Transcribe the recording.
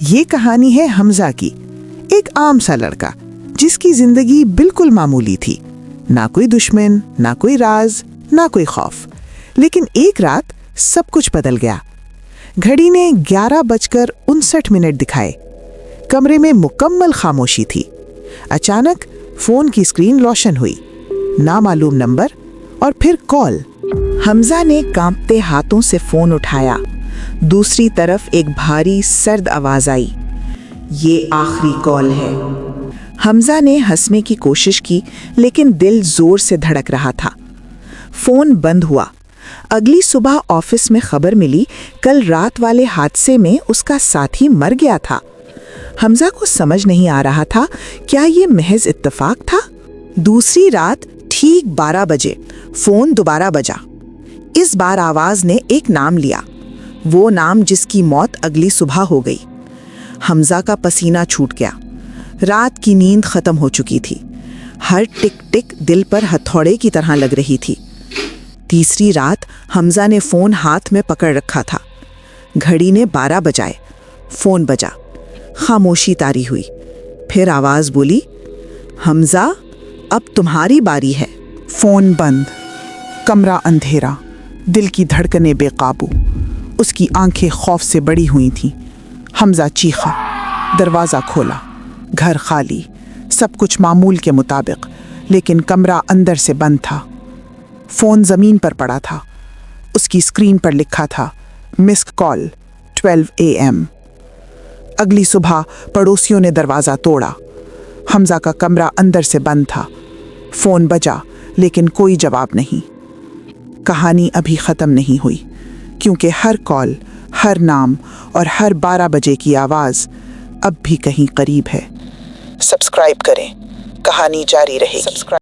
یہ کہانی ہے حمزہ کی، ایک عام سا لڑکا جس کی زندگی بالکل معمولی تھی، نہ کوئی دشمن، نہ کوئی راز، نہ کوئی خوف۔ لیکن ایک رات سب کچھ بدل گیا۔ گھڑی نے 11:59 دکھائے، کمرے میں مکمل خاموشی تھی۔ اچانک فون کی اسکرین روشن ہوئی، نامعلوم نمبر اور پھر کال۔ حمزہ نے کانپتے ہاتھوں سے فون اٹھایا۔ دوسری طرف ایک بھاری سرد آواز آئی، یہ آخری کال ہے۔ حمزہ نے ہنسنے کی کوشش کی، لیکن دل زور سے دھڑک رہا تھا۔ فون بند ہوا۔ اگلی صبح آفس میں خبر ملی، کل رات والے حادثے میں اس کا ساتھی مر گیا تھا۔ حمزہ کو سمجھ نہیں آ رہا تھا، کیا یہ محض اتفاق تھا؟ دوسری رات ٹھیک 12 بجے فون دوبارہ بجا۔ اس بار آواز نے ایک نام لیا، وہ نام جس کی موت اگلی صبح ہو گئی۔ حمزہ کا پسینہ چھوٹ گیا۔ رات کی نیند ختم ہو چکی تھی۔ ہر ٹک ٹک دل پر ہتھوڑے کی طرح لگ رہی تھی۔ تیسری رات حمزہ نے فون ہاتھ میں پکڑ رکھا تھا۔ گھڑی نے 12 بجائے، فون بجا۔ خاموشی طاری ہوئی۔ پھر آواز بولی، حمزہ اب تمہاری باری ہے۔ فون بند، کمرہ اندھیرا، دل کی دھڑکنیں بے قابو۔ اس کی آنکھیں خوف سے بڑی ہوئی تھیں۔ حمزہ چیخا، دروازہ کھولا، گھر خالی، سب کچھ معمول کے مطابق، لیکن کمرہ اندر سے بند تھا۔ فون زمین پر پڑا تھا۔ اس کی اسکرین پر لکھا تھا، مسڈ کال 12 AM۔ اگلی صبح پڑوسیوں نے دروازہ توڑا۔ حمزہ کا کمرہ اندر سے بند تھا۔ فون بجا، لیکن کوئی جواب نہیں۔ کہانی ابھی ختم نہیں ہوئی، کیونکہ ہر کال، ہر نام اور ہر 12 بجے کی آواز اب بھی کہیں قریب ہے۔ سبسکرائب کریں، کہانی جاری رہے گی۔